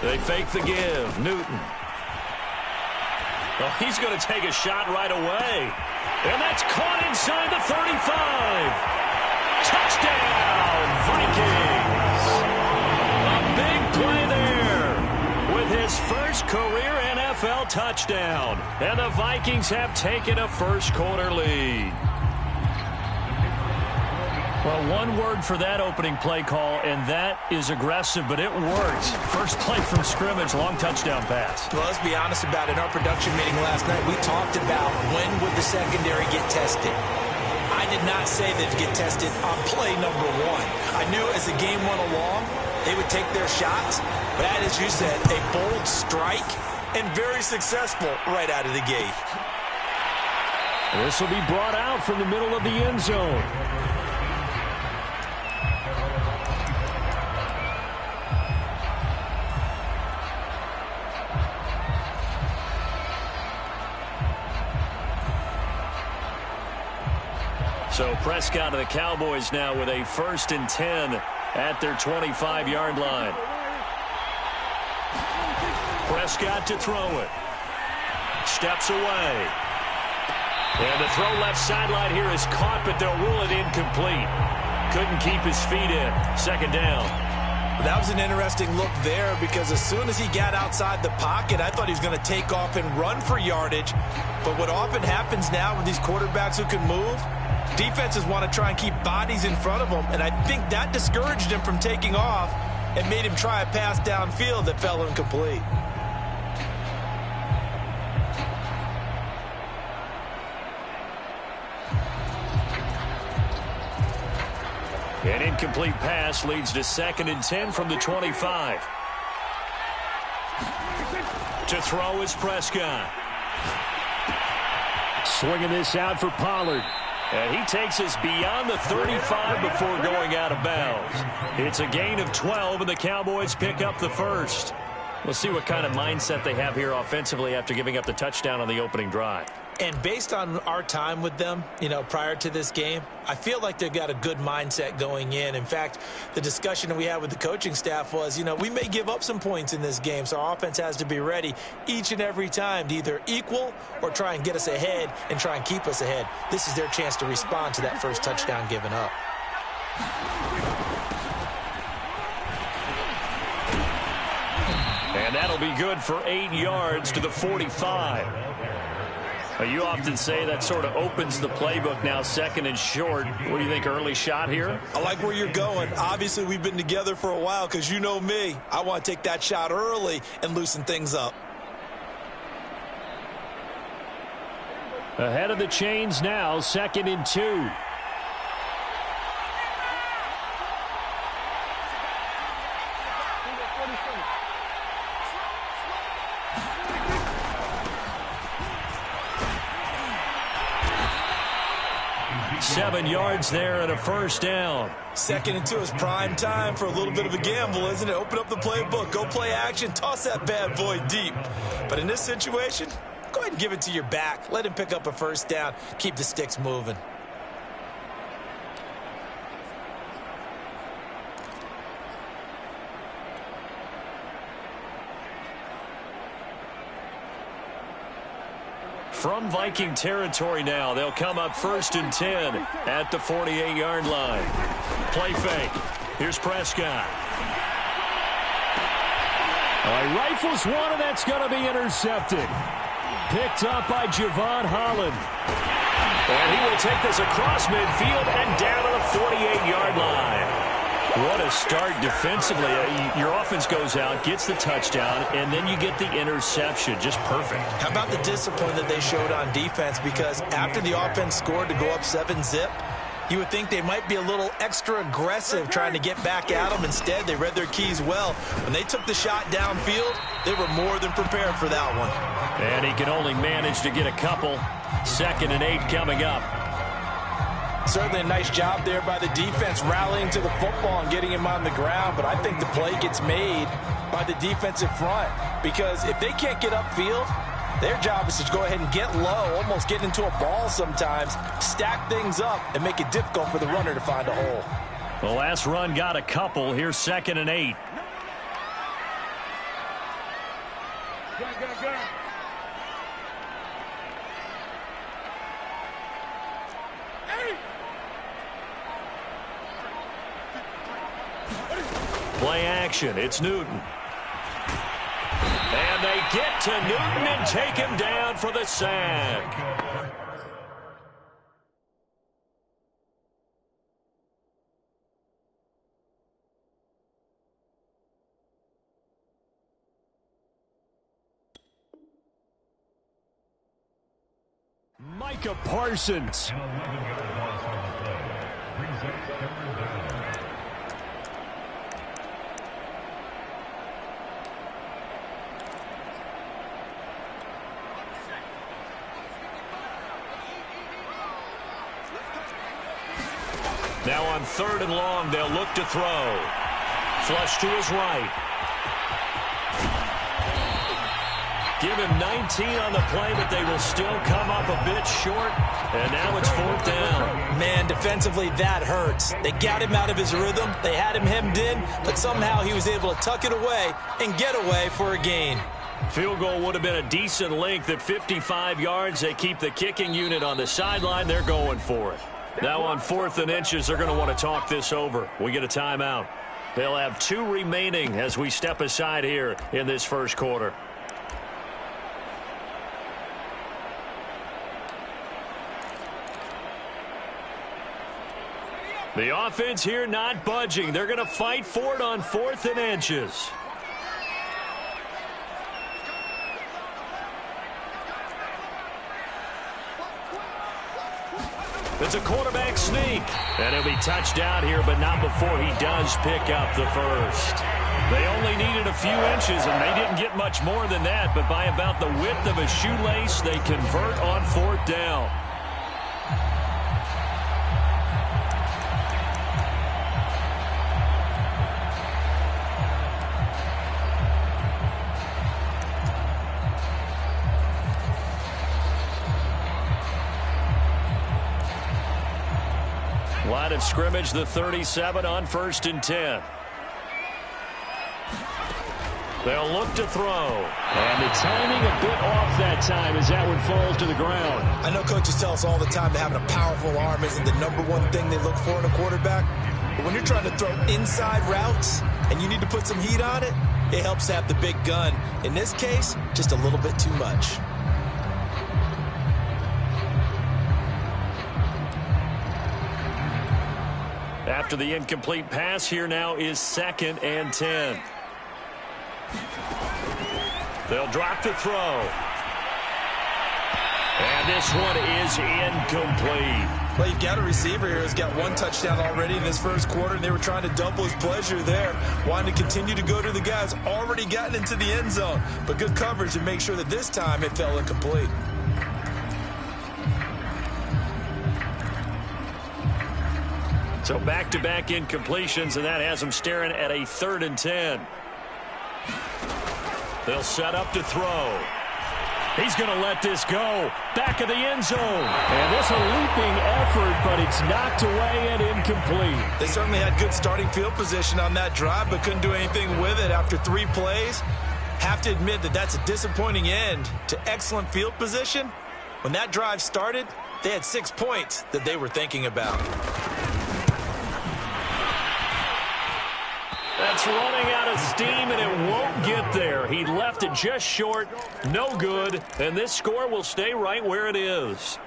They fake the give. Newton. Well, he's going to take a shot right away. And that's caught inside the 35. Touchdown, Vikings. A big play there with his first career NFL touchdown. And the Vikings have taken a first-quarter lead. Well, one word for that opening play call, and that is aggressive, but it worked. First play from scrimmage, long touchdown pass. Well, let's be honest about it. In our production meeting last night, we talked about when would the secondary get tested. I did not say they'd get tested on play number one. I knew as the game went along, they would take their shots. But that, as you said, a bold strike and very successful right out of the gate. This will be brought out from the middle of the end zone. So Prescott of the Cowboys now with a 1st and 10 at their 25-yard line. Prescott to throw it. Steps away. And the throw left sideline here is caught, but they'll rule it incomplete. Couldn't keep his feet in. 2nd down. That was an interesting look there because as soon as he got outside the pocket, I thought he was going to take off and run for yardage. But what often happens now with these quarterbacks who can move, defenses want to try and keep bodies in front of them, and I think that discouraged him from taking off and made him try a pass downfield that fell incomplete. An incomplete pass leads to 2nd and 10 from the 25. To throw is Prescott. Swinging this out for Pollard. And he takes us beyond the 35 before going out of bounds. It's a gain of 12, and the Cowboys pick up the first. We'll see what kind of mindset they have here offensively after giving up the touchdown on the opening drive. And based on our time with them, prior to this game, I feel like they've got a good mindset going in. In fact, the discussion that we had with the coaching staff was, we may give up some points in this game, so our offense has to be ready each and every time to either equal or try and get us ahead and try and keep us ahead. This is their chance to respond to that first touchdown given up. And that'll be good for 8 yards to the 45. You often say that sort of opens the playbook now, 2nd and short. What do you think, early shot here? I like where you're going. Obviously, we've been together for a while because you know me. I want to take that shot early and loosen things up. Ahead of the chains now, 2nd and 2. Seven yards there and a first down. 2nd and 2 is prime time for a little bit of a gamble, isn't it? Open up the playbook, go play action, toss that bad boy deep. But in this situation, go ahead and give it to your back. Let him pick up a first down. Keep the sticks moving. From Viking territory now, they'll come up 1st and 10 at the 48-yard line. Play fake. Here's Prescott. He rifles one, and that's going to be intercepted. Picked up by Javon Holland. And he will take this across midfield and down to the 48-yard line. What a start defensively. Your offense goes out, gets the touchdown, and then you get the interception. Just perfect. How about the discipline that they showed on defense? Because after the offense scored to go up 7-zip, you would think they might be a little extra aggressive trying to get back at them. Instead, they read their keys well. When they took the shot downfield, they were more than prepared for that one. And he can only manage to get a couple. 2nd and 8 coming up. Certainly a nice job there by the defense rallying to the football and getting him on the ground, but I think the play gets made by the defensive front because if they can't get upfield, their job is to go ahead and get low, almost get into a ball sometimes, stack things up, and make it difficult for the runner to find a hole. The last run got a couple. Here's 2nd and 8. Play action. It's Newton. And they get to Newton and take him down for the sack. Micah Parsons. Now on 3rd and long, they'll look to throw. Flush to his right. Give him 19 on the play, but they will still come up a bit short. And now it's 4th down. Man, defensively, that hurts. They got him out of his rhythm. They had him hemmed in, but somehow he was able to tuck it away and get away for a gain. Field goal would have been a decent length at 55 yards. They keep the kicking unit on the sideline. They're going for it. Now on 4th and inches, they're going to want to talk this over. We get a timeout. They'll have 2 remaining as we step aside here in this first quarter. The offense here not budging. They're going to fight for it on 4th and inches. It's a quarterback sneak. And he'll be touched down here, but not before he does pick up the first. They only needed a few inches, and they didn't get much more than that. But by about the width of a shoelace, they convert on 4th down. Line of scrimmage, the 37 on 1st and 10. They'll look to throw. And the timing a bit off that time as that one falls to the ground. I know coaches tell us all the time that having a powerful arm isn't the #1 thing they look for in a quarterback. But when you're trying to throw inside routes and you need to put some heat on it, it helps to have the big gun. In this case, just a little bit too much. After the incomplete pass, here now is 2nd and 10. They'll drop the throw. And this one is incomplete. Well, you've got a receiver here who's got 1 touchdown already in this first quarter, and they were trying to double his pleasure there, wanting to continue to go to the guys already gotten into the end zone. But good coverage to make sure that this time it fell incomplete. So back-to-back incompletions, and that has them staring at a 3rd and 10. They'll set up to throw. He's going to let this go. Back of the end zone. And this a leaping effort, but it's knocked away and incomplete. They certainly had good starting field position on that drive, but couldn't do anything with it after 3 plays. Have to admit that that's a disappointing end to excellent field position. When that drive started, they had 6 points that they were thinking about. That's running out of steam, and it won't get there. He left it just short, no good, and this score will stay right where it is.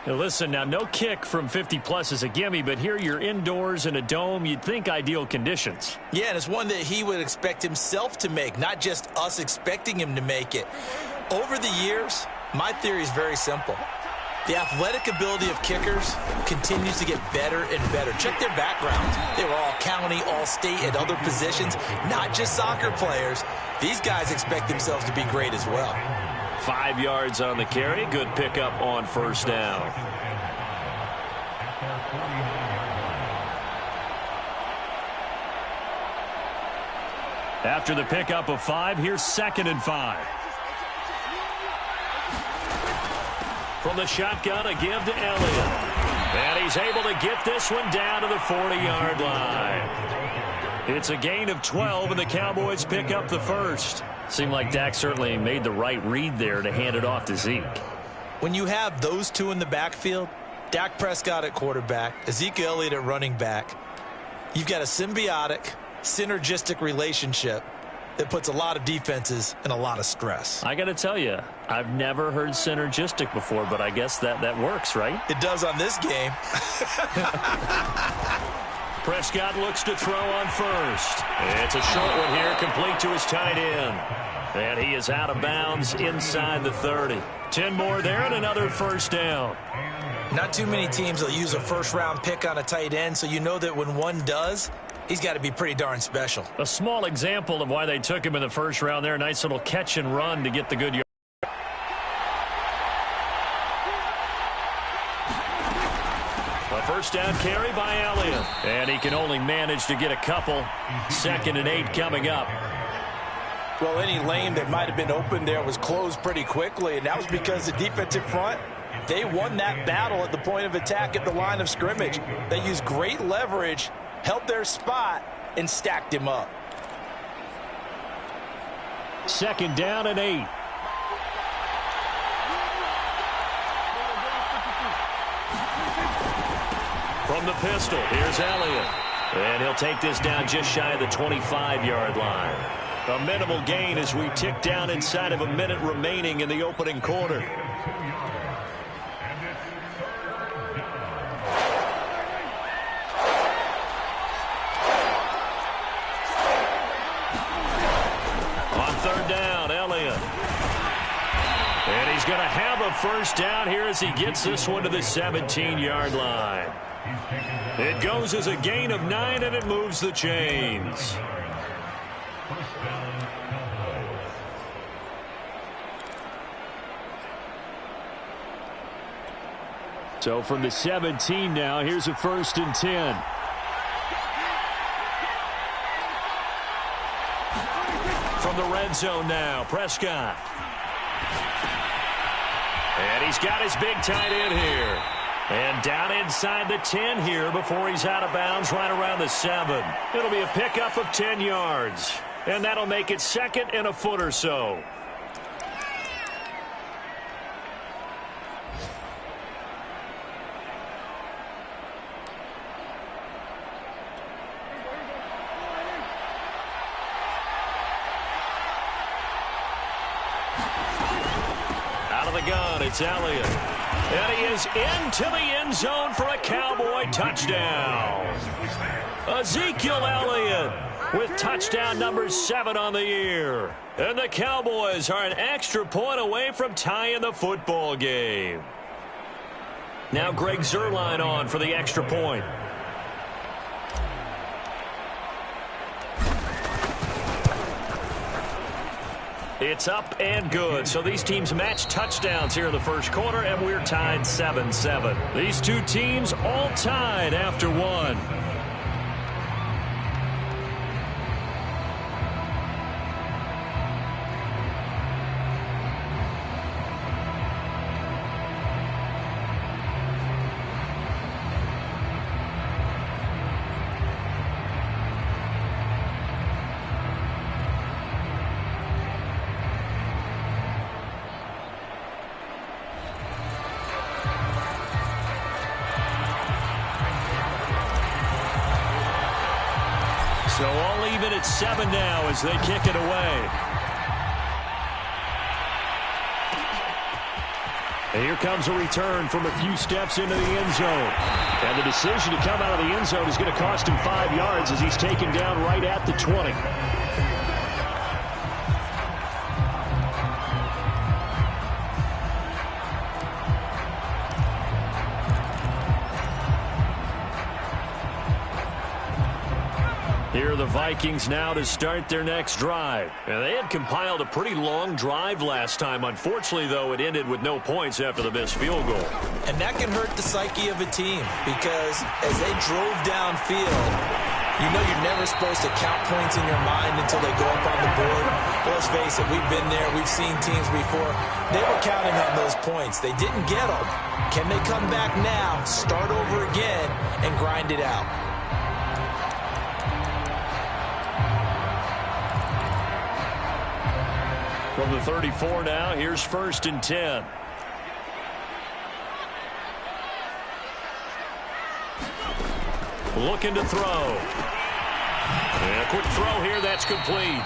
Now listen, now no kick from 50-plus is a gimme, but here you're indoors in a dome. You'd think ideal conditions. Yeah, and it's one that he would expect himself to make, not just us expecting him to make it. Over the years, my theory is very simple. The athletic ability of kickers continues to get better and better. Check their backgrounds. They were all county, all state, at other positions, not just soccer players. These guys expect themselves to be great as well. 5 yards on the carry. Good pickup on 1st down. After the pickup of 5, here's 2nd and 5. From the shotgun, a give to Elliott. And he's able to get this one down to the 40-yard line. It's a gain of 12, and the Cowboys pick up the first. Seemed like Dak certainly made the right read there to hand it off to Zeke. When you have those two in the backfield, Dak Prescott at quarterback, Ezekiel Elliott at running back, you've got a symbiotic, synergistic relationship that puts a lot of defenses in a lot of stress. I got to tell you, I've never heard synergistic before, but I guess that works, right? It does on this game. Prescott looks to throw on first. It's a short one here, complete to his tight end. And he is out of bounds inside the 30. 10 more there and another first down. Not too many teams will use a first-round pick on a tight end, so you know that when one does, he's got to be pretty darn special. A small example of why they took him in the first round there. Nice little catch and run to get the good yard. A first down carry by Elliott. And he can only manage to get a couple. 2nd and 8 coming up. Well, any lane that might have been open there was closed pretty quickly, and that was because the defensive front, they won that battle at the point of attack at the line of scrimmage. They used great leverage, held their spot, and stacked him up. 2nd down and 8. From the pistol, here's Elliott. And he'll take this down just shy of the 25-yard line. A minimal gain as we tick down inside of a minute remaining in the opening quarter. On 3rd down, Elliott. And he's going to have a first down here as he gets this one to the 17-yard line. It goes as a gain of 9, and it moves the chains. So from the 17 now, here's a 1st and 10. From the red zone now, Prescott. And he's got his big tight end here. And down inside the 10 here before he's out of bounds right around the 7. It'll be a pickup of 10 yards. And that'll make it 2nd and a foot or so. Out of the gun, it's Elliott. And he is into the end zone for a Cowboy touchdown. Ezekiel Elliott with touchdown number 7 on the year. And the Cowboys are an extra point away from tying the football game. Now Greg Zuerlein on for the extra point. It's up and good. So these teams match touchdowns here in the first quarter, and we're tied 7-7. These two teams all tied after one. So all even at 7 now as they kick it away. And here comes a return from a few steps into the end zone. And the decision to come out of the end zone is going to cost him 5 yards as he's taken down right at the 20. Here are the Vikings now to start their next drive. And they had compiled a pretty long drive last time. Unfortunately, though, it ended with no points after the missed field goal. And that can hurt the psyche of a team because as they drove downfield, you know you're never supposed to count points in your mind until they go up on the board. Well, let's face it, we've been there. We've seen teams before. They were counting on those points. They didn't get them. Can they come back now, start over again, and grind it out? From the 34 now, here's 1st and 10. Looking to throw. And a quick throw here, that's complete.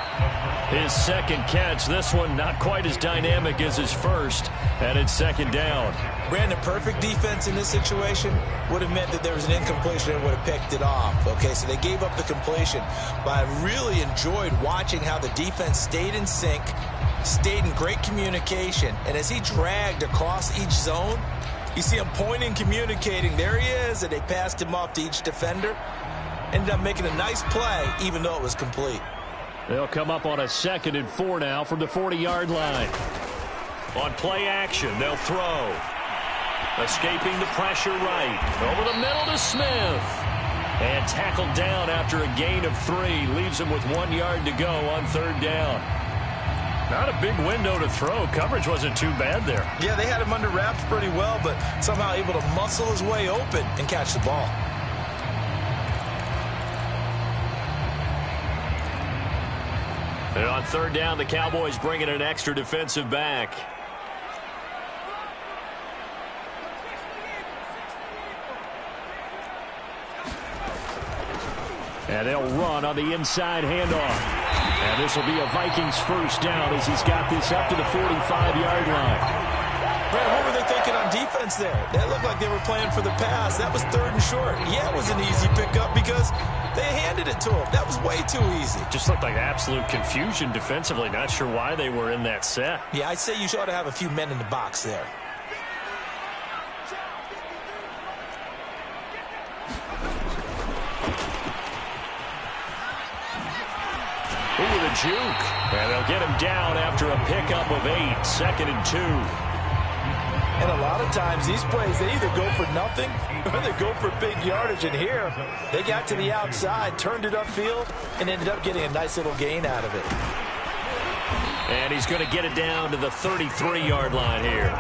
His second catch, this one not quite as dynamic as his first, and it's 2nd down. Brandon, perfect defense in this situation would have meant that there was an incompletion and would have picked it off. Okay, so they gave up the completion, but I really enjoyed watching how the defense stayed in sync, stayed in great communication, and as he dragged across each zone, you see him pointing, communicating. There he is, and they passed him off to each defender. Ended up making a nice play, even though it was complete. They'll come up on a 2nd and 4 now from the 40-yard line. On play action, they'll throw. Escaping the pressure right. Over the middle to Smith. And tackled down after a gain of 3. Leaves him with 1 yard to go on 3rd down. Not a big window to throw. Coverage wasn't too bad there. Yeah, they had him under wraps pretty well, but somehow able to muscle his way open and catch the ball. And on 3rd down, the Cowboys bring in an extra defensive back. And they'll run on the inside handoff. And this will be a Vikings 1st down as he's got this up to the 45-yard line. Brad, what were they thinking on defense there? That looked like they were playing for the pass. That was 3rd and short. Yeah, it was an easy pickup because they handed it to him. That was way too easy. Just looked like absolute confusion defensively. Not sure why they were in that set. Yeah, I'd say you ought to have a few men in the box there. Ooh, the juke. And they'll get him down after a pickup of 8. 2nd and 2. And a lot of times these plays, they either go for nothing or they go for big yardage. And here, they got to the outside, turned it upfield, and ended up getting a nice little gain out of it. And he's going to get it down to the 33-yard line here.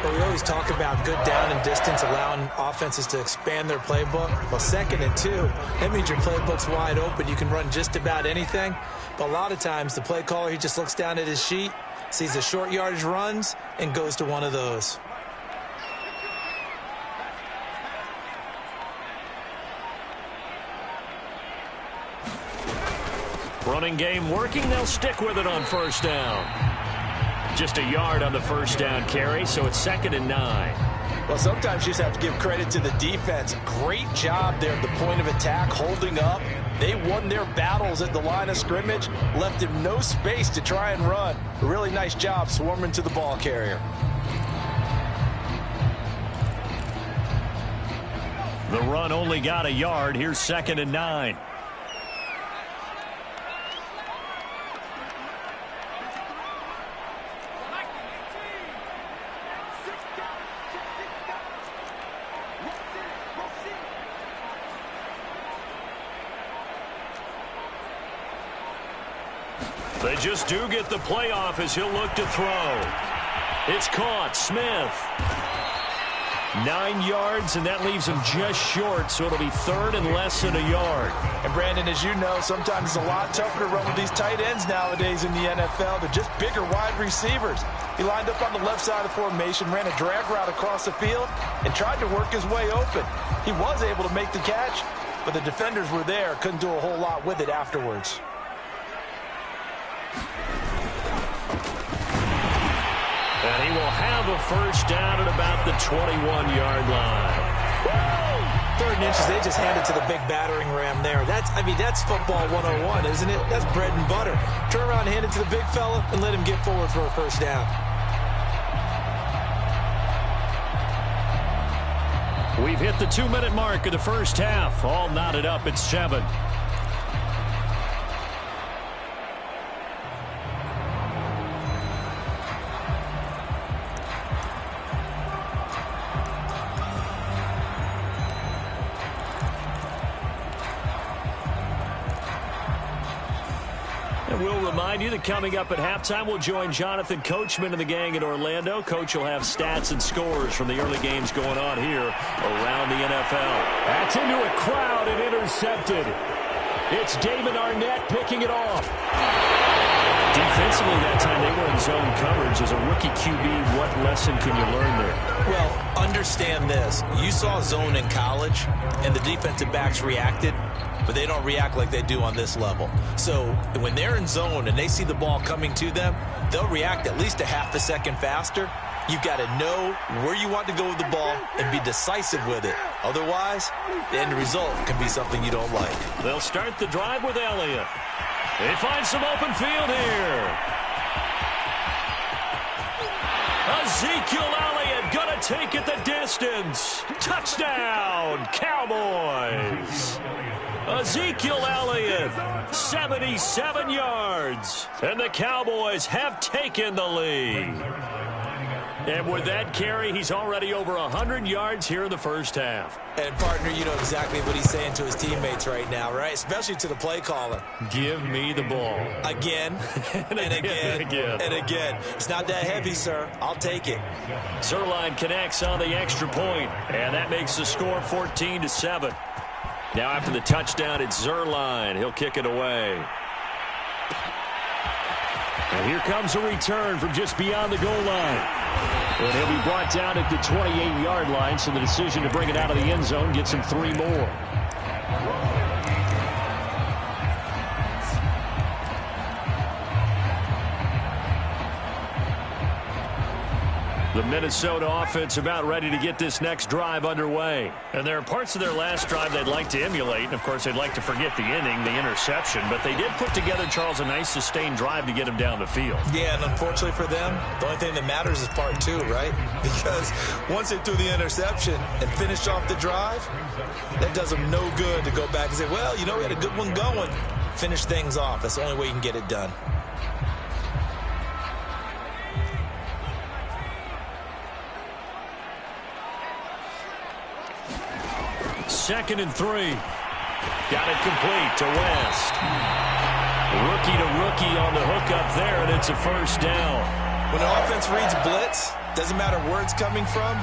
Well, we always talk about good down and distance, allowing offenses to expand their playbook. Well, 2nd and 2, that means your playbook's wide open. You can run just about anything. But a lot of times, the play caller, he just looks down at his sheet, sees the short yardage runs, and goes to one of those. Running game working. They'll stick with it on 1st down. Just a yard on the 1st down carry, so it's 2nd and 9. Well, sometimes you just have to give credit to the defense. Great job there at the point of attack, holding up. They won their battles at the line of scrimmage, left him no space to try and run. A really nice job swarming to the ball carrier. The run only got a yard. Here's 2nd and 9. They just do get the playoff as he'll look to throw. It's caught. Smith. 9 yards, and that leaves him just short, so it'll be 3rd and less than a yard. And, Brandon, as you know, sometimes it's a lot tougher to run with these tight ends nowadays in the NFL. They're just bigger wide receivers. He lined up on the left side of the formation, ran a drag route across the field, and tried to work his way open. He was able to make the catch, but the defenders were there, couldn't do a whole lot with it afterwards. And he will have a 1st down at about the 21-yard line. 3rd and inches, they just handed to the big battering ram there. That's football 101, isn't it? That's bread and butter. Turn around, hand it to the big fella, and let him get forward for a 1st down. We've hit the 2-minute mark of the 1st half. All knotted up at 7. And we'll remind you that coming up at halftime, we'll join Jonathan Coachman and the gang in Orlando. Coach will have stats and scores from the early games going on here around the NFL. That's into a crowd and intercepted. It's Damon Arnett picking it off. Offensively that time they were in zone coverage. As a rookie QB, what lesson can you learn there? Well, understand this. You saw zone in college, and the defensive backs reacted, but they don't react like they do on this level. So when they're in zone and they see the ball coming to them, they'll react at least a half a second faster. You've got to know where you want to go with the ball and be decisive with it. Otherwise, the end result can be something you don't like. They'll start the drive with Elliott. They find some open field here. Ezekiel Elliott going to take it the distance. Touchdown, Cowboys. Ezekiel Elliott, 77 yards. And the Cowboys have taken the lead. And with that carry, he's already over 100 yards here in the first half. And, partner, you know exactly what he's saying to his teammates right now, right? Especially to the play caller. Give me the ball. Again, and again, and again. It's not that heavy, sir. I'll take it. Zuerlein connects on the extra point, and that makes the score 14-7. Now after the touchdown, it's Zuerlein. He'll kick it away. And here comes a return from just beyond the goal line. And he'll be brought down at the 28-yard line, so the decision to bring it out of the end zone gets him 3 more. The Minnesota offense about ready to get this next drive underway. And there are parts of their last drive they'd like to emulate. And, of course, they'd like to forget the inning, the interception. But they did put together, Charles, a nice sustained drive to get him down the field. Yeah, and unfortunately for them, the only thing that matters is part 2, right? Because once they threw the interception and finished off the drive, that does them no good to go back and say, well, you know, we had a good one going. Finish things off. That's the only way you can get it done. Second and 3. Got it complete to West. Rookie to rookie on the hookup there, and it's a first down. When an offense reads blitz, doesn't matter where it's coming from,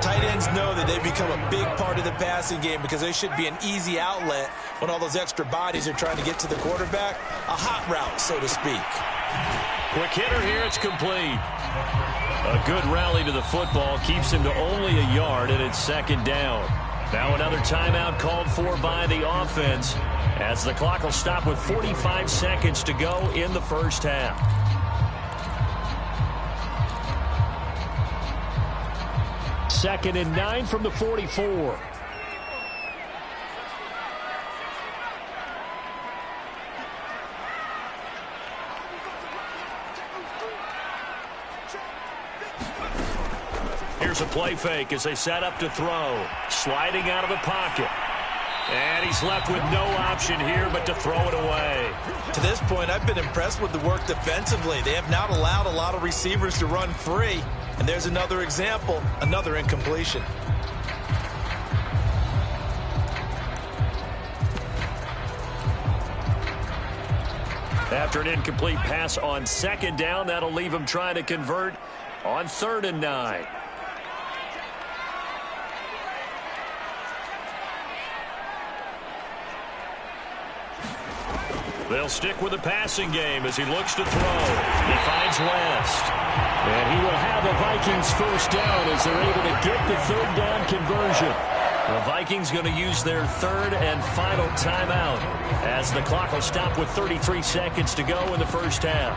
tight ends know that they become a big part of the passing game because they should be an easy outlet when all those extra bodies are trying to get to the quarterback. A hot route, so to speak. Quick hitter here, it's complete. A good rally to the football keeps him to only a yard, and it's second down. Now another timeout called for by the offense as the clock will stop with 45 seconds to go in the first half. Second and 9 from the 44. Here's a play fake as they set up to throw. Sliding out of the pocket. And he's left with no option here but to throw it away. To this point, I've been impressed with the work defensively. They have not allowed a lot of receivers to run free. And there's another example, another incompletion. After an incomplete pass on second down, that'll leave him trying to convert on 3rd and 9. They'll stick with the passing game as he looks to throw. He finds West. And he will have the Vikings first down as they're able to get the 3rd down conversion. The Vikings going to use their 3rd and final timeout as the clock will stop with 33 seconds to go in the first half.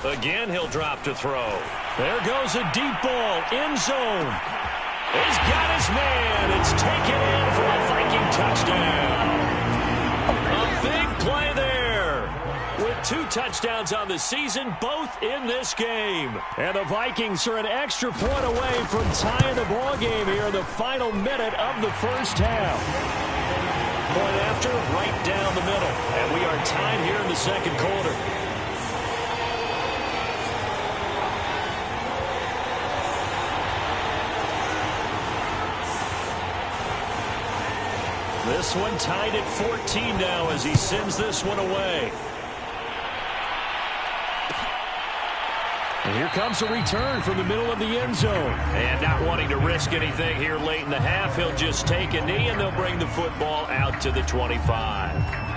Again, he'll drop to throw. There goes a deep ball, end zone. He's got his man. It's taken in for a Viking touchdown. A big play there. With 2 touchdowns on the season, both in this game. And the Vikings are an extra point away from tying the ball game here in the final minute of the first half. Point after, right down the middle. And we are tied here in the second quarter. This one tied at 14 now as he sends this one away. And here comes a return from the middle of the end zone. And not wanting to risk anything here late in the half, he'll just take a knee, and they'll bring the football out to the 25.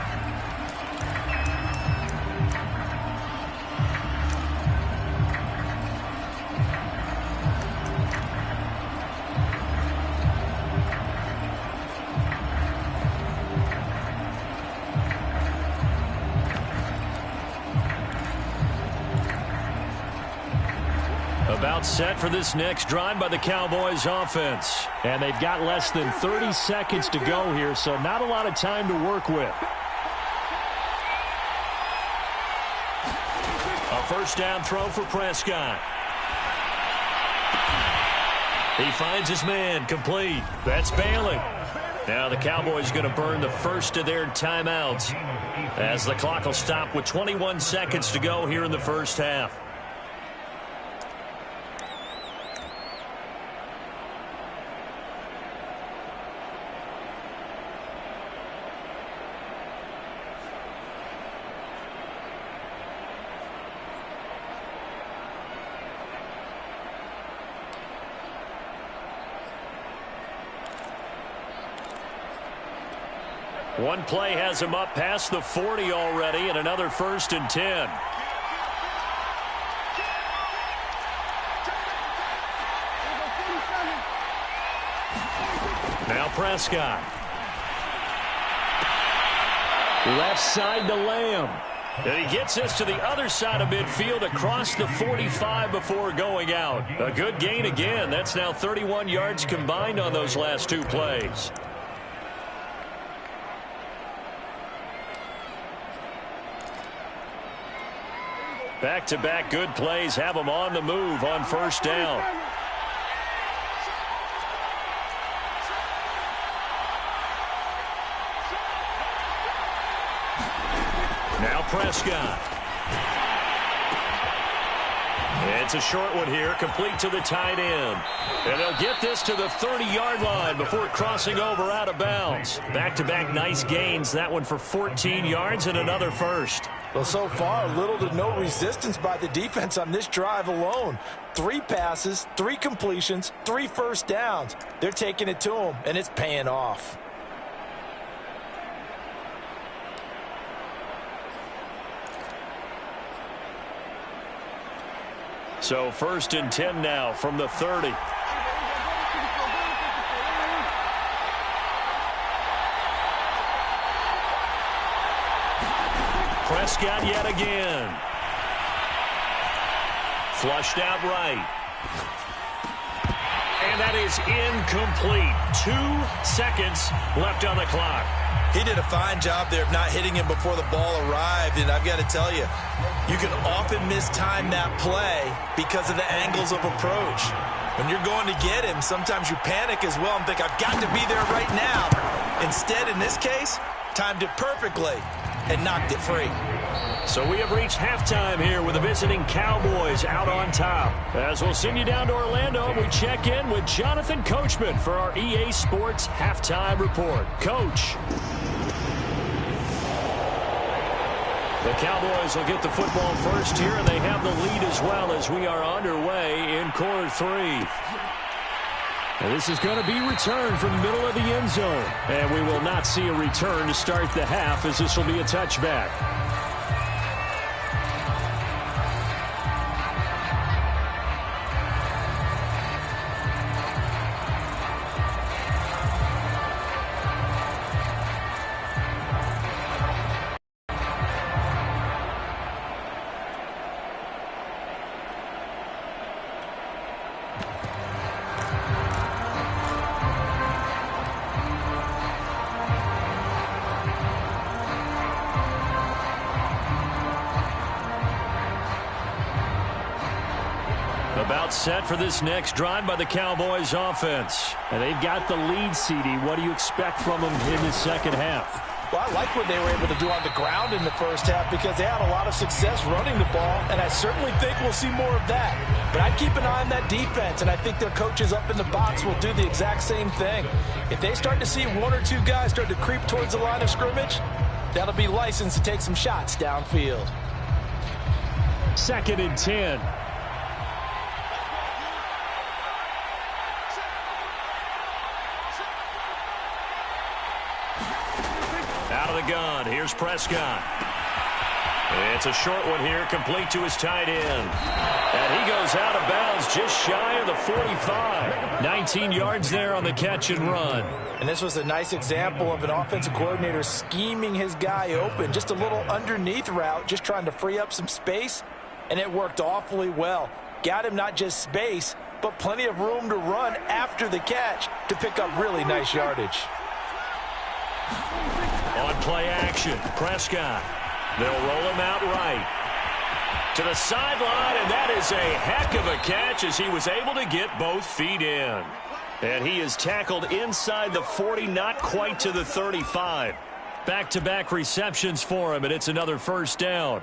About set for this next drive by the Cowboys offense. And they've got less than 30 seconds to go here, so not a lot of time to work with. A first down throw for Prescott. He finds his man, complete. That's Bailey. Now the Cowboys going to burn the first of their timeouts as the clock will stop with 21 seconds to go here in the first half. One play has him up past the 40 already, and another 1st and 10. Now Prescott. Left side to Lamb. And he gets this to the other side of midfield across the 45 before going out. A good gain again. That's now 31 yards combined on those last two plays. Back-to-back good plays have them on the move on first down. Now Prescott. It's a short one here, complete to the tight end. And they'll get this to the 30-yard line before crossing over out of bounds. Back-to-back nice gains, that one for 14 yards and another first. Well, so far, little to no resistance by the defense on this drive alone. 3 passes, 3 completions, 3 first downs. They're taking it to them, and it's paying off. So 1st and 10 now from the 30. Prescott yet again. Flushed out right. And that is incomplete. 2 seconds left on the clock. He did a fine job there of not hitting him before the ball arrived, and I've got to tell you, you can often mistime that play because of the angles of approach. When you're going to get him, sometimes you panic as well and think, I've got to be there right now. Instead, in this case, timed it perfectly and knocked it free. So we have reached halftime here with the visiting Cowboys out on top. As we'll send you down to Orlando, we check in with Jonathan Coachman for our EA Sports Halftime Report. Coach. The Cowboys will get the football first here, and they have the lead as well as we are underway in quarter 3. And this is going to be returned from the middle of the end zone. And we will not see a return to start the half, as this will be a touchback. About set for this next drive by the Cowboys offense. And they've got the lead, CD. What do you expect from them in the second half? Well, I like what they were able to do on the ground in the first half because they had a lot of success running the ball, and I certainly think we'll see more of that. But I'd keep an eye on that defense, and I think their coaches up in the box will do the exact same thing. If they start to see one or two guys start to creep towards the line of scrimmage, that'll be licensed to take some shots downfield. 2nd and 10. Out of the gun, here's Prescott. It's a short one here, complete to his tight end. And he goes out of bounds just shy of the 45. 19 yards there on the catch and run. And this was a nice example of an offensive coordinator scheming his guy open. Just a little underneath route, just trying to free up some space. And it worked awfully well. Got him not just space, but plenty of room to run after the catch to pick up really nice yardage. On play action, Prescott. They'll roll him out right to the sideline, and that is a heck of a catch as he was able to get both feet in. And he is tackled inside the 40, not quite to the 35. Back-to-back receptions for him, and it's another first down.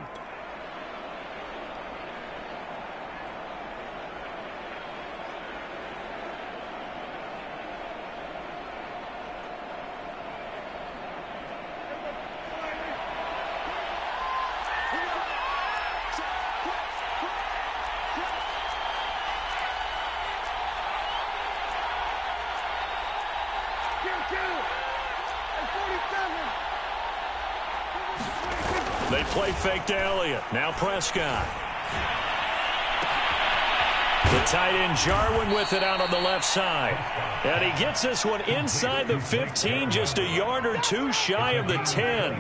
They play fake to Elliott. Now Prescott. The tight end Jarwin with it out on the left side. And he gets this one inside the 15, just a yard or two shy of the 10.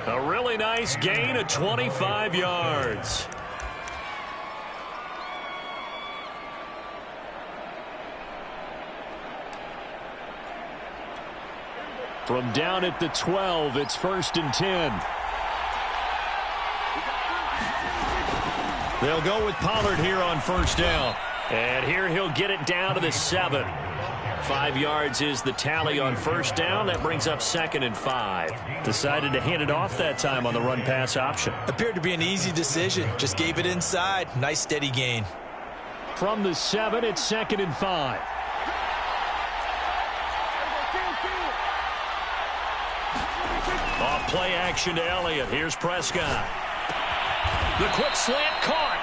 A really nice gain of 25 yards. From down at the 12, it's 1st and 10. They'll go with Pollard here on first down. And here he'll get it down to the 7. 5 yards is the tally on first down. That brings up 2nd and 5. Decided to hand it off that time on the run-pass option. Appeared to be an easy decision. Just gave it inside. Nice steady gain. From the 7, it's 2nd and 5. Off play action to Elliott. Here's Prescott. The quick slant caught.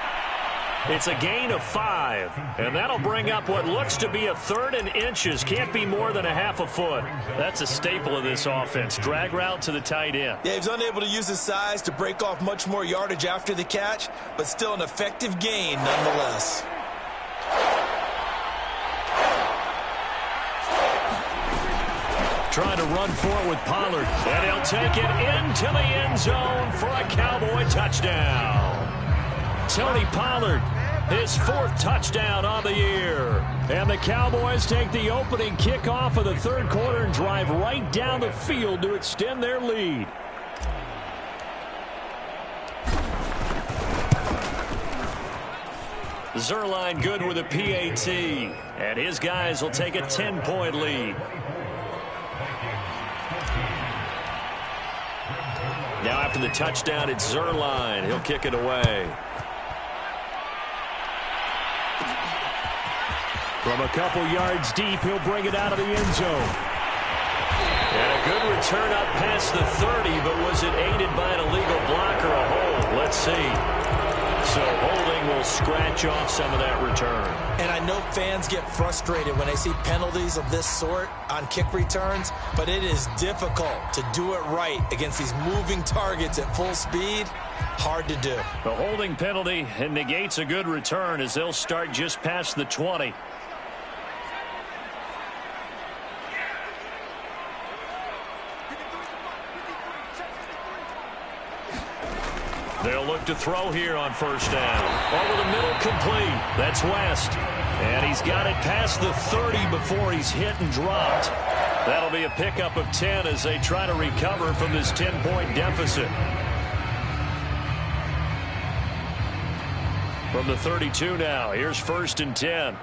It's a gain of 5. And that'll bring up what looks to be a 3rd and inches. Can't be more than a half a foot. That's a staple of this offense. Drag route to the tight end. Yeah, he's unable to use his size to break off much more yardage after the catch, but still an effective gain nonetheless. Trying to run for it with Pollard. And he'll take it into the end zone for a Cowboy touchdown. Tony Pollard, his 4th touchdown on the year. And the Cowboys take the opening kickoff of the 3rd quarter and drive right down the field to extend their lead. Zuerlein good with a PAT. And his guys will take a 10-point lead. Now after the touchdown, it's Zuerlein. He'll kick it away. From a couple yards deep, he'll bring it out of the end zone. And a good return up past the 30, but was it aided by an illegal block or a hold? Let's see. So holding will scratch off some of that return. And I know fans get frustrated when they see penalties of this sort on kick returns, but it is difficult to do it right against these moving targets at full speed. Hard to do. The holding penalty negates a good return as they'll start just past the 20. They'll look to throw here on first down. Over the middle, complete. That's West. And he's got it past the 30 before he's hit and dropped. That'll be a pickup of 10 as they try to recover from this 10-point deficit. From the 32 now, here's 1st and 10.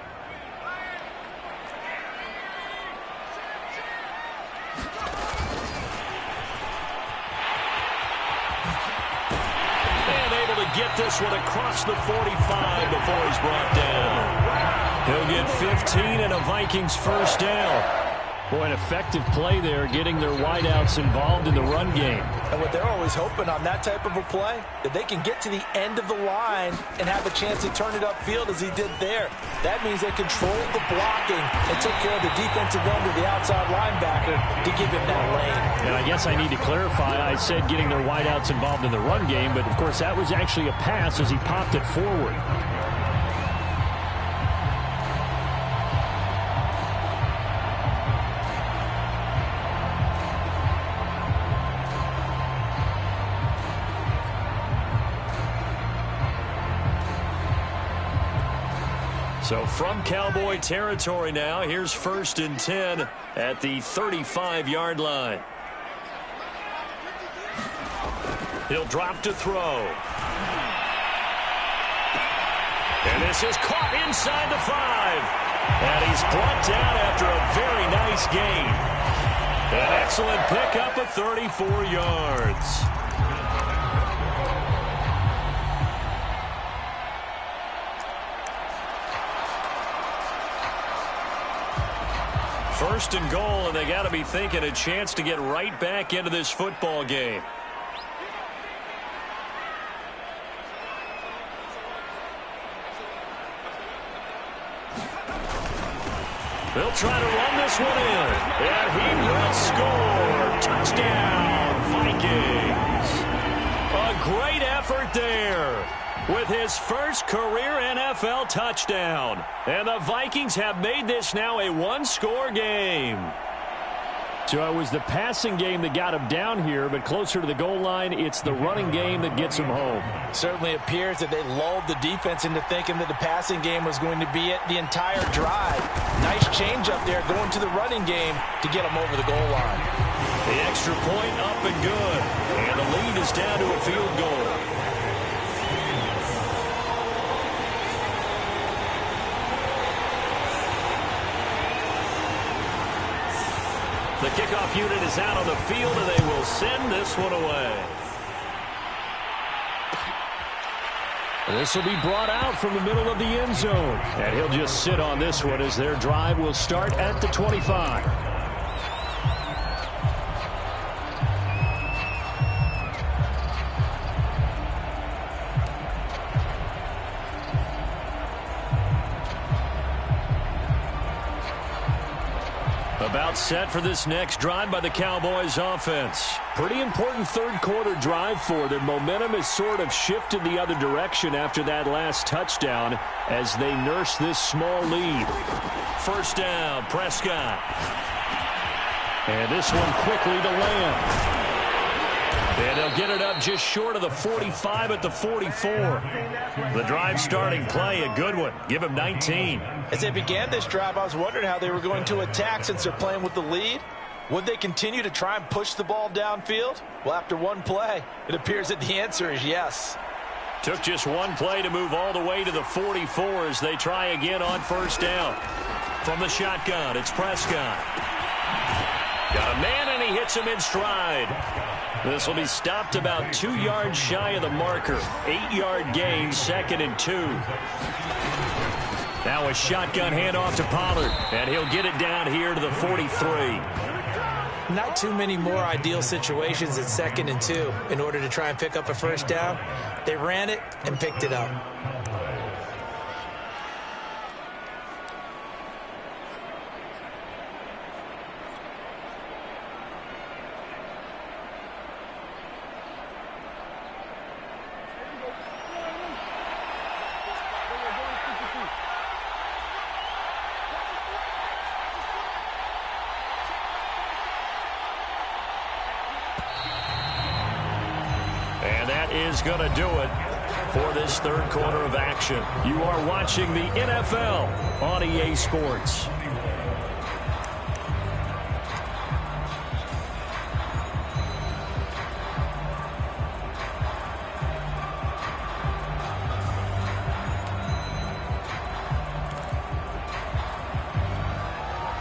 this one across the 45 before he's brought down. He'll get 15 and a Vikings first down. Boy, an effective play there, getting their wideouts involved in the run game. And what they're always hoping on that type of a play, that they can get to the end of the line and have a chance to turn it upfield as he did there. That means they controlled the blocking and took care of the defensive end of the outside linebacker to give him that lane. And I guess I need to clarify, I said getting their wideouts involved in the run game, but of course that was actually a pass as he popped it forward. So from Cowboy territory now, here's 1st and 10 at the 35-yard line. He'll drop to throw. And this is caught inside the 5. And he's brought down after a very nice gain. An excellent pickup of 34 yards. First and goal, and they got to be thinking a chance to get right back into this football game. They'll try to run this one in, and he will score. Touchdown, Vikings. A great effort there with his first career NFL touchdown. And the Vikings have made this now a one-score game. So it was the passing game that got him down here, but closer to the goal line, it's the running game that gets him home. Certainly appears that they lulled the defense into thinking that the passing game was going to be it the entire drive. Nice change up there going to the running game to get them over the goal line. The extra point up and good. And the lead is down to a field goal. The kickoff unit is out on the field, and they will send this one away. And this will be brought out from the middle of the end zone. And he'll just sit on this one as their drive will start at the 25. About set for this next drive by the Cowboys offense. Pretty important third quarter drive for them. Momentum has sort of shifted the other direction after that last touchdown as they nurse this small lead. First down, Prescott. And this one quickly to Lamb. And they'll get it up just short of the 45 at the 44. The drive starting play, a good one. Give him 19. As they began this drive, I was wondering how they were going to attack since they're playing with the lead. Would they continue to try and push the ball downfield? Well, after one play, it appears that the answer is yes. Took just one play to move all the way to the 44 as they try again on first down. From the shotgun, it's Prescott. Got a man, and he hits him in stride. This will be stopped about 2 yards shy of the marker. 8-yard gain, 2nd and 2. Now a shotgun handoff to Pollard, and he'll get it down here to the 43. Not too many more ideal situations at 2nd and 2 in order to try and pick up a first down. They ran it and picked it up. Is going to do it for this third quarter of action. You are watching the NFL on EA Sports.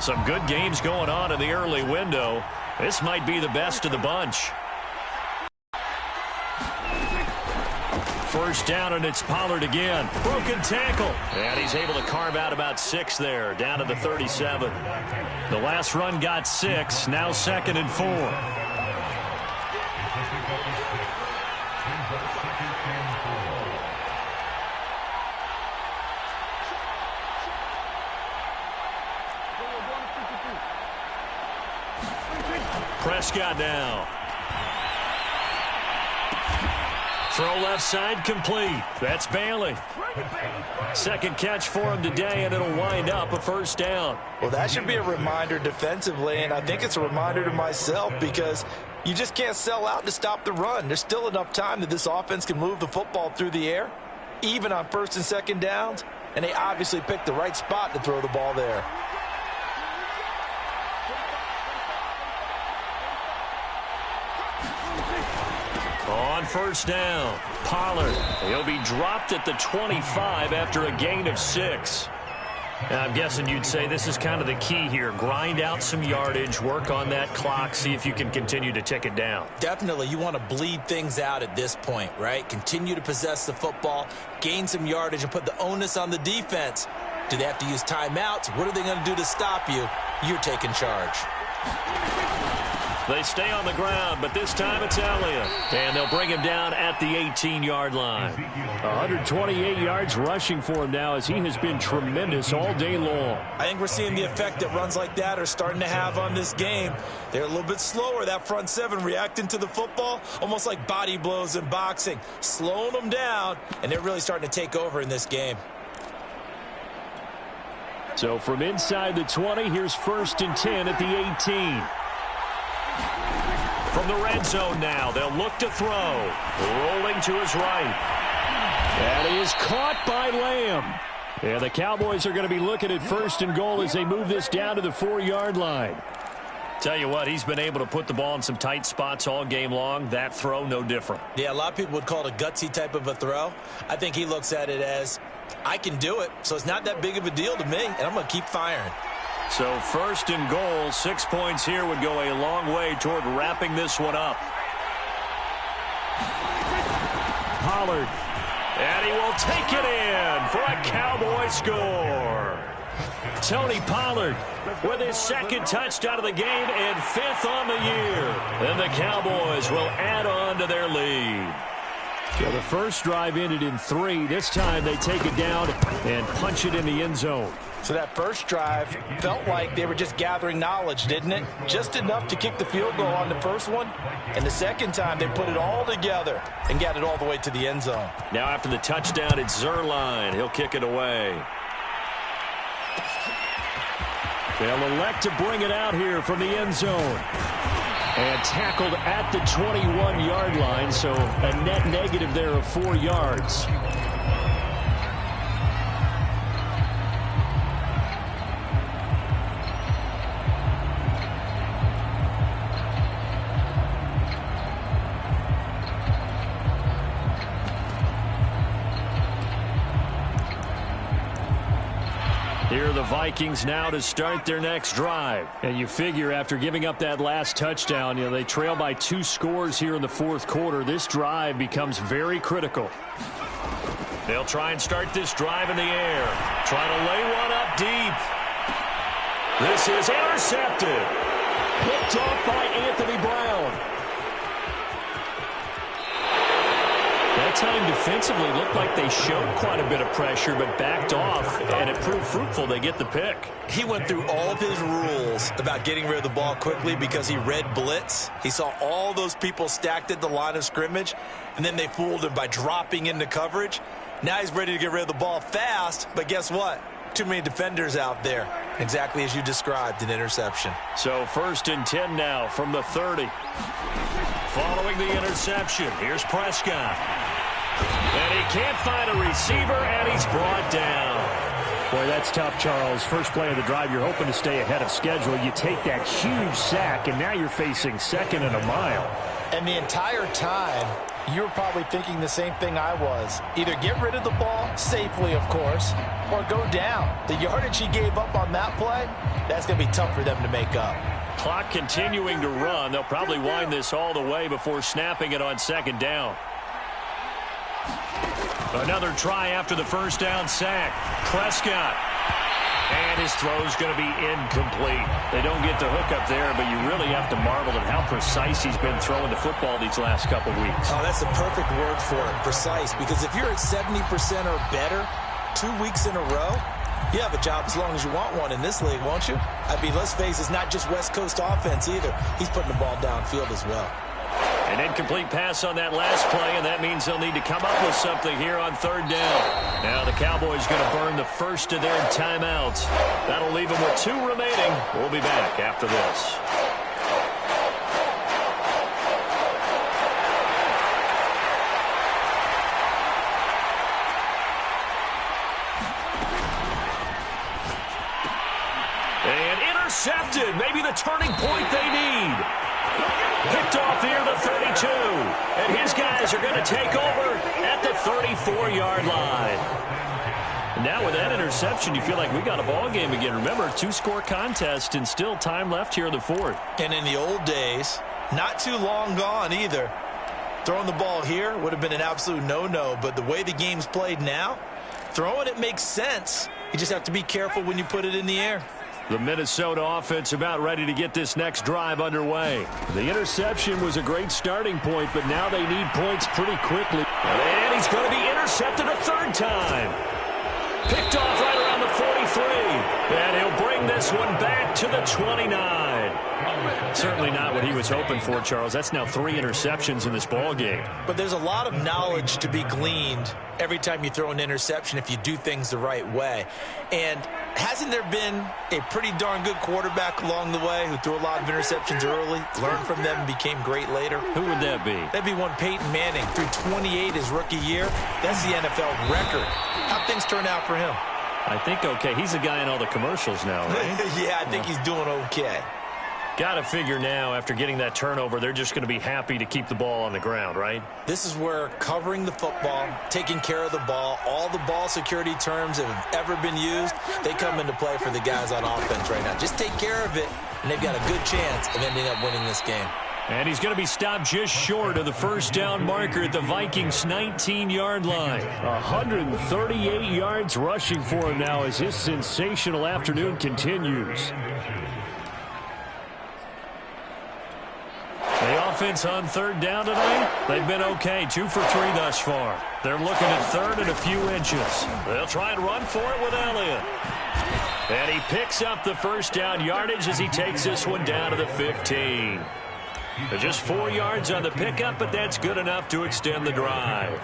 Some good games going on in the early window. This might be the best of the bunch. first down, and it's Pollard again. Broken tackle. And he's able to carve out about 6 there, down to the 37. The last run got 6, now 2nd and 4. Prescott now. Throw left side complete. That's Bailey. Second catch for him today, and it'll wind up a first down. Well, that should be a reminder defensively, and I think it's a reminder to myself because you just can't sell out to stop the run. There's still enough time that this offense can move the football through the air, even on 1st and 2nd downs, and they obviously picked the right spot to throw the ball there. On first down, Pollard. He'll be dropped at the 25 after a gain of 6. Now, I'm guessing you'd say this is kind of the key here. Grind out some yardage, work on that clock, see if you can continue to tick it down. Definitely, you want to bleed things out at this point, right? Continue to possess the football, gain some yardage, and put the onus on the defense. Do they have to use timeouts? What are they going to do to stop you? You're taking charge. They stay on the ground, but this time it's Elliott. And they'll bring him down at the 18-yard line. 128 yards rushing for him now as he has been tremendous all day long. I think we're seeing the effect that runs like that are starting to have on this game. They're a little bit slower, that front seven, reacting to the football, almost like body blows in boxing, slowing them down, and they're really starting to take over in this game. So from inside the 20, here's 1st and 10 at the 18. From the red zone now, they'll look to throw. Rolling to his right. And he is caught by Lamb. And the Cowboys are going to be looking at 1st and goal as they move this down to the 4-yard line. Tell you what, he's been able to put the ball in some tight spots all game long. That throw, no different. Yeah, a lot of people would call it a gutsy type of a throw. I think he looks at it as, I can do it, so it's not that big of a deal to me, and I'm going to keep firing. So 1st and goal, 6 points here would go a long way toward wrapping this one up. Pollard. And he will take it in for a Cowboy score. Tony Pollard with his 2nd touchdown of the game and 5th on the year. Then the Cowboys will add on to their lead. So the first drive ended in 3. This time they take it down and punch it in the end zone. So that first drive felt like they were just gathering knowledge, didn't it? Just enough to kick the field goal on the first one. And the second time, they put it all together and got it all the way to the end zone. Now after the touchdown, it's Zerline. He'll kick it away. They'll elect to bring it out here from the end zone. And tackled at the 21-yard line, so a net negative there of 4 yards. Here are the Vikings now to start their next drive. And you figure after giving up that last touchdown, they trail by 2 scores here in the 4th quarter. This drive becomes very critical. They'll try and start this drive in the air. Trying to lay one up deep. This is intercepted. Picked off by Anthony Brown. That time defensively looked like they showed quite a bit of pressure but backed off, and it proved fruitful. They get the pick. He went through all of his rules about getting rid of the ball quickly because he read blitz. He saw all those people stacked at the line of scrimmage, and then they fooled him by dropping into coverage. Now he's ready to get rid of the ball fast, but guess what? Too many defenders out there. Exactly as you described, an interception. So 1st and 10 now from the 30. Following the interception, here's Prescott. And he can't find a receiver, and he's brought down. Boy, that's tough, Charles. First play of the drive, you're hoping to stay ahead of schedule. You take that huge sack, and now you're facing 2nd and a mile. And the entire time, you were probably thinking the same thing I was. Either get rid of the ball, safely, of course, or go down. The yardage he gave up on that play, that's going to be tough for them to make up. Clock continuing to run. They'll probably wind this all the way before snapping it on 2nd down. Another try after the first down sack. Prescott. And his throw's going to be incomplete. They don't get the hook up there, but you really have to marvel at how precise he's been throwing the football these last couple weeks. Oh, that's the perfect word for it, precise. Because if you're at 70% or better 2 weeks in a row, you have a job as long as you want one in this league, won't you? I mean, let's face it, it's not just West Coast offense either. He's putting the ball downfield as well. An incomplete pass on that last play, and that means they'll need to come up with something here on third down. Now the Cowboys going to burn the first of their timeouts. That'll leave them with 2 remaining. We'll be back after this. And intercepted. Maybe the turning point they need. Picked off here the 32. And his guys are going to take over at the 34-yard line. And now with that interception, you feel like we got a ball game again. Remember, 2-score contest and still time left here in the fourth. And in the old days, not too long gone either, throwing the ball here would have been an absolute no-no. But the way the game's played now, throwing it makes sense. You just have to be careful when you put it in the air. The Minnesota offense about ready to get this next drive underway. The interception was a great starting point, but now they need points pretty quickly. And he's going to be intercepted a third time. Picked off right around the 43. And he'll bring this one back to the 29. Certainly not what he was hoping for, Charles. That's now 3 interceptions in this ball game. But there's a lot of knowledge to be gleaned every time you throw an interception if you do things the right way. And hasn't there been a pretty darn good quarterback along the way who threw a lot of interceptions early, learned from them, and became great later? Who would that be? That'd be one Peyton Manning. Threw 28 his rookie year. That's the NFL record. How'd things turn out for him? I think okay. He's a guy in all the commercials now, right? Yeah, I think he's doing okay. Got to figure now, after getting that turnover, they're just going to be happy to keep the ball on the ground, right? This is where covering the football, taking care of the ball, all the ball security terms that have ever been used, they come into play for the guys on offense right now. Just take care of it, and they've got a good chance of ending up winning this game. And he's going to be stopped just short of the first down marker at the Vikings' 19-yard line. 138 yards rushing for him now as his sensational afternoon continues. The offense on third down tonight, they've been okay. 2 for 3 thus far. They're looking at third and a few inches. They'll try and run for it with Elliott. And he picks up the first down yardage as he takes this one down to the 15. Just 4 yards on the pickup, but that's good enough to extend the drive.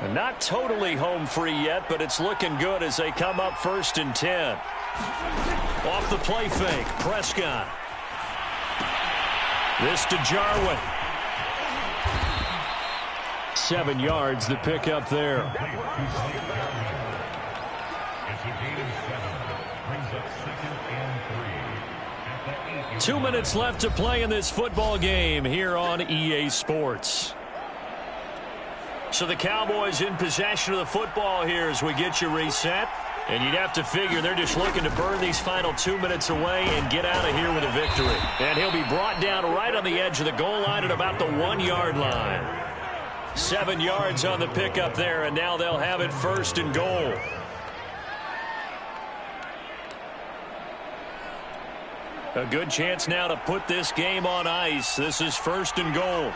And not totally home free yet, but it's looking good as they come up 1st and 10. Off the play fake, Prescott. This to Jarwin. 7 yards, the pickup there. 2 minutes left to play in this football game here on EA Sports. So the Cowboys in possession of the football here as we get you reset. And you'd have to figure they're just looking to burn these final 2 minutes away and get out of here with a victory. And he'll be brought down right on the edge of the goal line at about the 1-yard line. 7 yards on the pickup there, and now they'll have it 1st and goal. A good chance now to put this game on ice. This is 1st and goal.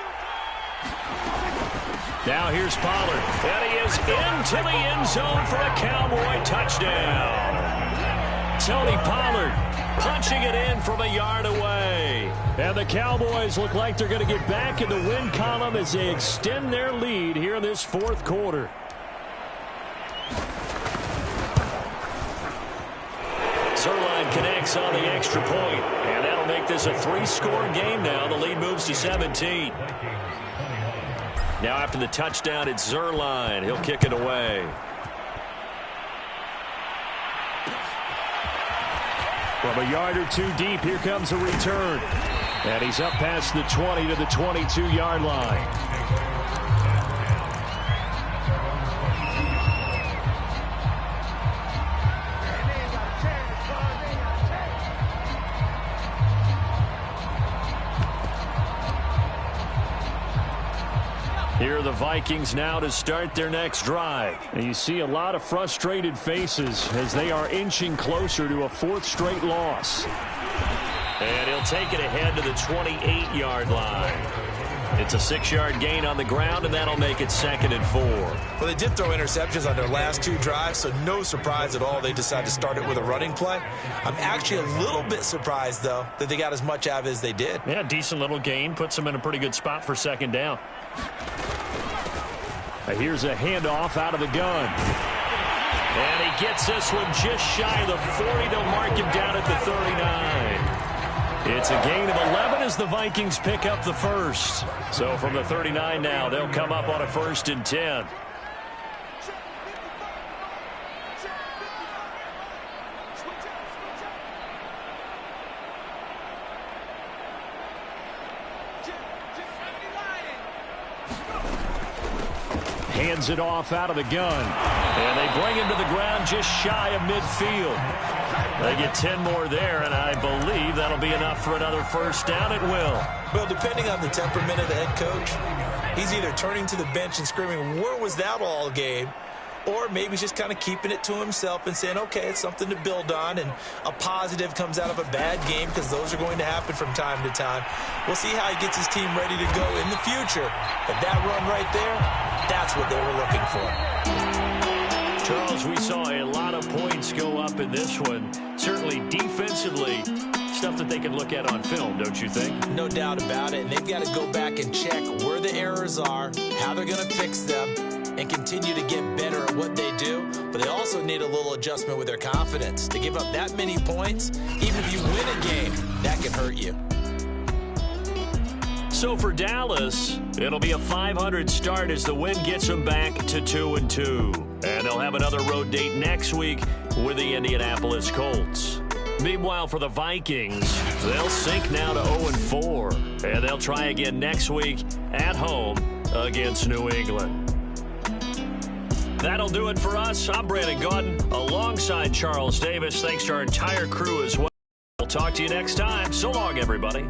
Now here's Pollard, and he is into the end zone for a Cowboy touchdown. Tony Pollard punching it in from a yard away. And the Cowboys look like they're going to get back in the win column as they extend their lead here in this 4th quarter. Zerline connects on the extra point, and that'll make this a 3-score game now. The lead moves to 17. Now after the touchdown, it's Zerline. He'll kick it away. From a yard or 2 deep, here comes a return. And he's up past the 20 to the 22-yard line. Here are the Vikings now to start their next drive. And you see a lot of frustrated faces as they are inching closer to a 4th straight loss. And he'll take it ahead to the 28-yard line. It's a 6-yard gain on the ground, and that'll make it 2nd and 4. Well, they did throw interceptions on their last 2 drives, so no surprise at all they decided to start it with a running play. I'm actually a little bit surprised, though, that they got as much out of it as they did. Yeah, decent little gain. Puts them in a pretty good spot for 2nd down. Here's a handoff out of the gun. And he gets this one just shy of the 40. They'll mark him down at the 39. It's a gain of 11 as the Vikings pick up the first. So from the 39 now, they'll come up on a 1st and 10. Hands it off out of the gun. And they bring him to the ground just shy of midfield. They get 10 more there, and I believe that'll be enough for another 1st down. It will. Well, depending on the temperament of the head coach, he's either turning to the bench and screaming, "Where was that all game?" Or maybe just kind of keeping it to himself and saying, okay, it's something to build on, and a positive comes out of a bad game, because those are going to happen from time to time. We'll see how he gets his team ready to go in the future. But that run right there, that's what they were looking for. Charles, we saw a lot of points go up in this one. Certainly defensively, stuff that they can look at on film, don't you think? No doubt about it. And they've got to go back and check where the errors are, how they're going to fix them, and continue to get better at what they do. But they also need a little adjustment with their confidence. To give up that many points, even if you win a game, that can hurt you. So for Dallas, it'll be a 500 start as the win gets them back to 2-2. And they'll have another road date next week with the Indianapolis Colts. Meanwhile, for the Vikings, they'll sink now to 0-4. And they'll try again next week at home against New England. That'll do it for us. I'm Brandon Gaudin alongside Charles Davis. Thanks to our entire crew as well. We'll talk to you next time. So long, everybody.